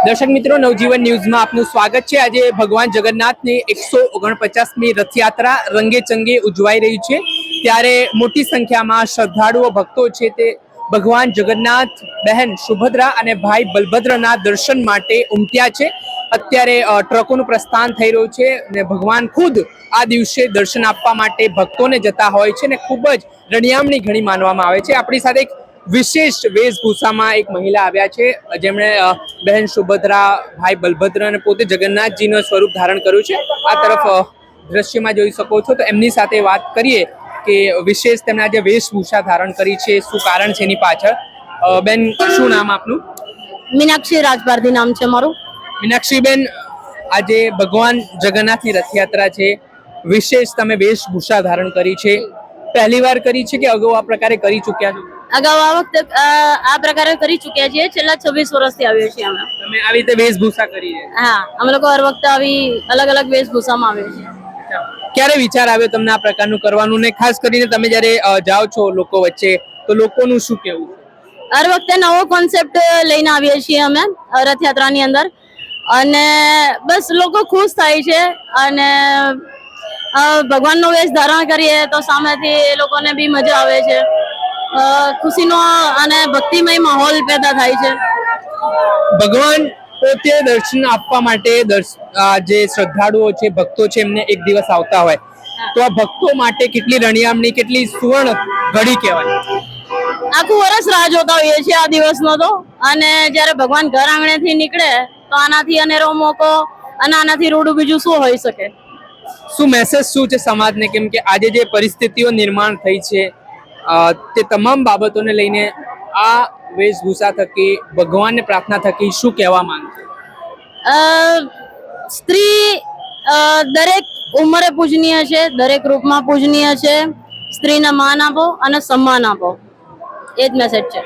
દર્શક મિત્રો, નવજીવન ન્યૂઝમાં આપનું સ્વાગત છે। આજે ભગવાન જગન્નાથની 149મી રથયાત્રા રંગે ચંગે ઉજવાઈ રહી છે, ત્યારે મોટી સંખ્યામાં શ્રદ્ધાળુઓ ભક્તો છે તે ભગવાન જગન્નાથ, બહેન સુભદ્રા અને ભાઈ બલભદ્રના દર્શન માટે ઉમટ્યા છે। અત્યારે ટ્રકોનું પ્રસ્થાન થઈ રહ્યું છે અને ભગવાન ખુદ આ દિવસે દર્શન આપવા માટે ભક્તોને જતા હોય છે ને ખૂબ જ રણિયામણી ઘણી માનવામાં આવે છે। આપણી સાથે એક વિશેષ વેશભૂષામાં એક મહિલા આવ્યા છે, જેમણે બહેન સુભદ્રા, ભાઈ બલભદ્ર અને પોતે જગન્નાથજીનું સ્વરૂપ ધારણ કર્યું છે। આ તરફ દ્રશ્યમાં જોઈ શકો છો, તો એમની સાથે વાત કરીએ કે વિશેષ તેમણે આજે વેશભૂષા ધારણ કરી છે, શું કારણ છે એની પાછળ। બેન, શું નામ આપનું? મીનાક્ષી રાજપારધી નામ છે મારું। મીનાક્ષી બેન, આજે ભગવાન જગન્નાથની રથયાત્રા છે, વિશેષ તમે વેશભૂષા ધારણ કરી છે, પહેલી વાર કરી છે કે અગાઉ આ પ્રકારે કરી ચૂક્યા છો? અગાઉ આ વખતે આ પ્રકારે કરી ચૂક્યા છીએ। છેલ્લા 26 વર્ષથી આવીએ છીએ અમે। તમે આવી રીતે વેશભૂષા કરી છે? હા, અમે લોકો હર વખતે આવી અલગ અલગ વેશભૂષામાં આવીએ છીએ। ક્યારે વિચાર આવ્યો તમને આ પ્રકારનું કરવાનું, ને ખાસ કરીને તમે જ્યારે જાઓ છો લોકો વચ્ચે તો લોકોનું શું કહેવું? હર વખતે નવો કોન્સેપ્ટ લઈને આવીએ છીએ અમે રથયાત્રાની અંદર, અને બસ લોકો ખુશ થાય છે અને ભગવાનનો વેશ ધારણ કરીએ તો સામેથી એ લોકોને બી મજા આવે છે, ખુશીનો અને ભક્તિમય માહોલ પેદા થાય છે। ભગવાન પોતે દર્શન આપવા માટે જે શ્રદ્ધાળુઓ છે, ભક્તો છે, એમને એક દિવસ આવતા હોય તો આ ભક્તો માટે કેટલી રણિયામણી, કેટલી સુવર્ણ ઘડી કહેવાય। આખું વર્ષ રાહ જોતા હોઈએ છીએ આ દિવસનો તો, અને જ્યારે ભગવાન ઘર આંગણેથી નીકળે તો આનાથી અનેરો મોકો અને આનાથી રૂડું બીજું શું હોઈ શકે। શું મેસેજ શું છે સમાજને, કેમ કે આજે જે પરિસ્થિતિઓ નિર્માણ થઈ છે તે તમામ બાબતોને લઈને આ વેશભૂષા થકી, ભગવાનને પ્રાર્થના થકી શું કહેવા માંગશે? સ્ત્રી દરેક ઉંમરે પૂજનીય છે, દરેક રૂપમાં પૂજનીય છે। સ્ત્રીને માન આપો અને સન્માન આપો, એ જ મેસેજ છે।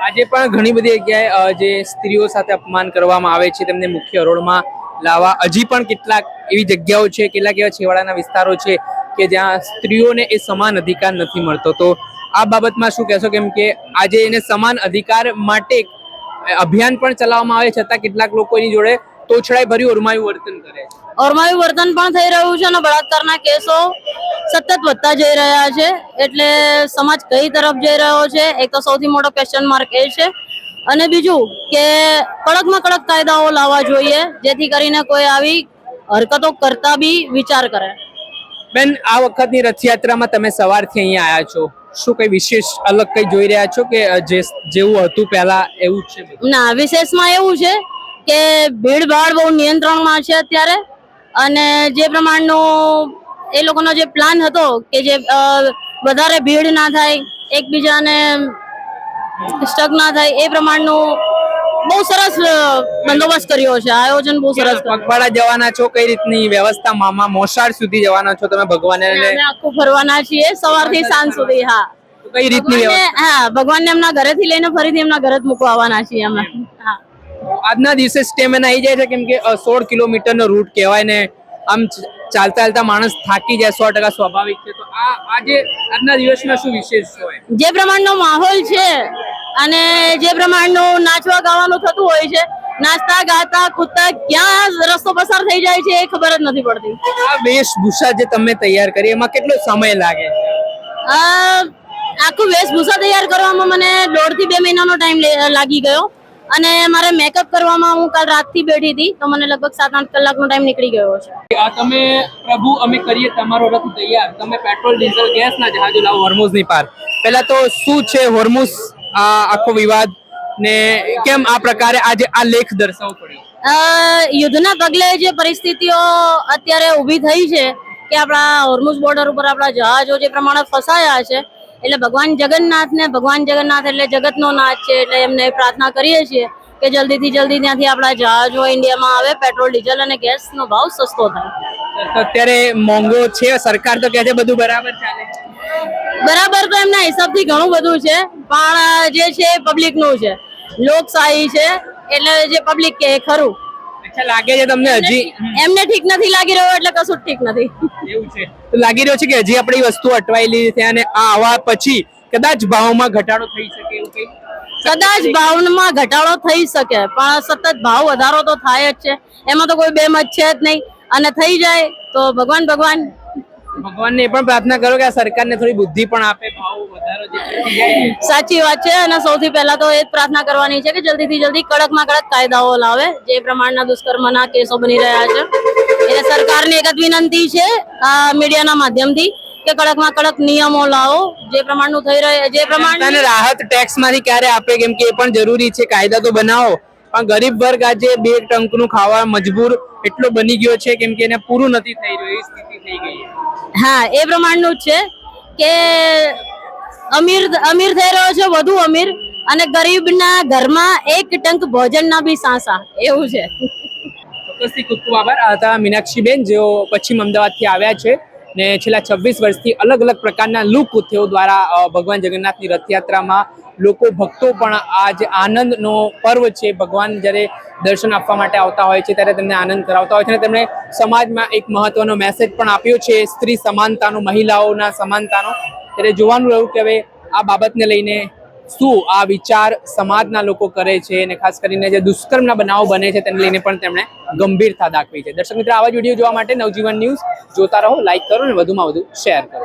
આજે પણ ઘણી બધી જગ્યાએ જે સ્ત્રીઓ સાથે અપમાન કરવામાં આવે છે તેમને મુખ્ય હરોળમાં લાવવા હજી પણ કેટલાક એવી જગ્યાઓ છે, કેટલાક એવા છેવાડાના વિસ્તારો છે કે જ્યાં સ્ત્રીઓને એ સમાન અધિકાર નથી મળતો, તો આ બાબતમાં શું કહેશો? કેમ કે આજે એને સમાન અધિકાર માટે અભિયાન પણ ચલાવવામાં આવે, છતાં કેટલાક લોકો એની જોડે તોછડાઈ ભર્યું ઓરમાયું વર્તન કરે છે। ઓરમાયું વર્તન પણ થઈ રહ્યું છે અને બળાત્કારના કેસો સતત વધતા જઈ રહ્યા છે, એટલે સમાજ કઈ તરફ જઈ રહ્યો છે એક તો સૌથી મોટો ક્વેશ્ચન માર્ક એ છે। અને બીજું કે કડકમાં કડક કાયદાઓ લાવવા જોઈએ, જેથી કરીને કોઈ આવી હરકતો કરતા બી વિચાર કરે। બેન, આ વખતની રથયાત્રામાં તમે સવારથી અહીંયા આવ્યા છો, શું કઈ વિશેષ અલગ કઈ જોઈ રહ્યા છો કે જેવું હતું પહેલા એવું જ છે? ના, વિશેષમાં એવું છે કે ભીડભાડ બહુ નિયંત્રણમાં છે અત્યારે, અને જે પ્રમાણનો એ લોકોનો જે પ્લાન હતો કે જે વધારે ભીડ ના થાય, એકબીજાને સ્ટક ના થાય, એ પ્રમાણનું બહુ સરસ બંદોબસ્ત કર્યો છે, આયોજન બહુ સરસ। પગપાળા જવાના છો? કઈ રીતની વ્યવસ્થા? મામા મોસાળ સુધી જવાના છો તમે ભગવાનને? અમે આખું ફરવાના છીએ સવારથી સાંજ સુધી। હા, કઈ રીતની વ્યવસ્થા? હા, ભગવાનને એમના ઘરેથી લઈને ફરીથી એમના ઘરે જ મૂકવા આવવાના છીએ અમે। હા, આજના દિવસે સ્ટેમિના આવી જાય છે, કેમ કે 16 કિલોમીટરનો રૂટ કહેવાય ને, આમ ચાલતા ચાલતા માણસ થાકી જાય, 100% સ્વાભાવિક છે, તો આજે આજના દિવસમાં શું વિશેષ હોય? જે પ્રમાણનો માહોલ છે અને જે પ્રમાણનું નાચવા ગાવાનું થતું હોય છે, નાચતા ગાતા કૂદતા ક્યાં રસ્તો પસાર થઈ જાય છે એ ખબર જ નથી પડતી। આ વેશભૂષા જે તમે તૈયાર કરી એમાં કેટલો સમય લાગે છે? આખું વેશભૂષા તૈયાર કરવામાં મને 1.5 થી 2 મહિનાનો ટાઈમ લાગી ગયો, અને મારે મેકઅપ કરવામાં હું કાલ રાતથી બેઠી હતી, તો મને લગભગ 7-8 કલાકનો ટાઈમ નીકળી ગયો છે। તમે પ્રભુ અમે કરીએ તમારો રથ તૈયાર, તમે પેટ્રોલ ડીઝલ ગેસના જહાજો લાવો હોર્મુઝની પાર, પહેલા તો શું છે હોર્મુઝ, આ આખો વિવાદ ને કેમ આ પ્રકારે આજે આ લેખ દર્શાવવો પડ્યો? યુદ્ધના પગલે જે પરિસ્થિતિઓ અત્યારે ઊભી થઈ છે કે આપણા હોર્મુઝ બોર્ડર ઉપર આપણા જહાજો જે પ્રમાણે ફસાયા છે, એટલે ભગવાન જગન્નાથ એટલે જગતનો નાથ છે, એટલે એમને પ્રાર્થના કરીએ છીએ કે જલ્દીથી જલ્દી ત્યાંથી આપણા જહાજો ઇન્ડિયામાં આવે, પેટ્રોલ ડીઝલ અને ગેસનો ભાવ સસ્તો થાય। અત્યારે મોંઘો છે, સરકાર તો કહે છે બધું બરાબર ચાલે। બરાબર તો એમના હિસાબથી ઘણું બધું છે, પણ જે છે પબ્લિકનું છે, લોકશાહી છે, એટલે જે પબ્લિક કે ખરું। લાગે છે તમને હજી એમને ઠીક નથી લાગી રહ્યો એટલે કશું ઠીક નથી, એવું છે? તો લાગી રહ્યો છે કે હજી આપણી વસ્તુ અટવાયેલી છે અને આ આવા પછી કદાચ ભાવમાં ઘટાડો થઈ શકે એવું કઈ? કદાચ ભાવમાં ઘટાડો થઈ શકે પણ સતત ભાવ વધારો તો થાય જ છે, એમાં તો કોઈ બે મત છે જ નહીં. અને થઈ જાય તો ભગવાન ભગવાનને એ પણ પ્રાર્થના કરો કે આ સરકારને થોડી બુદ્ધિ પણ આપે, ભાવ વધારો જે થઈ જાય. સાચી વાત છે. અને સૌથી પહેલા તો એ જ પ્રાર્થના કરવાની છે કે જલ્દીથી જલ્દી કડકમાં કડક કાયદાઓ લાવે. જે પ્રમાણના દુષ્કર્મના કેસો બની રહ્યા છે એટલે સરકારને એક જ વિનંતી છે મીડિયાના માધ્યમથી કે કડકમાં કડક નિયમો લાવો. જે પ્રમાણનું થઈ રહ્યું જે પ્રમાણે રાહત ટેક્સ માંથી ક્યારે આપે, કેમ કે એ પણ જરૂરી છે. કાયદા તો બનાવો પણ ગરીબ વર્ગ આજે બે ટંકનું ખાવા મજબૂર એટલો બની ગયો છે, કેમ કે એને પૂરું નથી થઈ રહ્યું એવી સ્થિતિ થઈ ગઈ છે. હા, એ પ્રમાણનું જ છે કે અમીર થઈ રહ્યો છે વધુ અમીર, અને ગરીબના ઘરમાં એક ટંક ભોજનના બી સાંસા એવું છે. ચોક્કસથી ખૂબ ખૂબ આભાર. આ હતા મીનાક્ષીબેન, જેઓ પશ્ચિમ અમદાવાદથી આવ્યા છે ને છેલ્લા 26 વર્ષથી અલગ અલગ પ્રકારના લોક ઉત્સવો દ્વારા ભગવાન જગન્નાથની રથયાત્રામાં લોકો ભક્તો પણ આ જે આનંદનો પર્વ છે, ભગવાન જ્યારે દર્શન આપવા માટે આવતા હોય છે ત્યારે તેમને આનંદ કરાવતા હોય છે. અને તેમણે સમાજમાં એક મહત્વનો મેસેજ પણ આપ્યો છે, સ્ત્રી સમાનતાનો, મહિલાઓના સમાનતાનો. ત્યારે જોવાનું રહ્યું કે હવે આ બાબતને લઈને શું આ વિચાર સમાજના લોકો કરે છે, અને ખાસ કરીને જે દુષ્કર્મના બનાવો બને છે તેને લઈને પણ તેમણે ગંભીરતા દાખવી છે. દર્શક મિત્રો, આવા જ વિડીયો જોવા માટે નવજીવન ન્યૂઝ જોતા રહો, લાઈક કરો અને વધુમાં વધુ શેર કરો.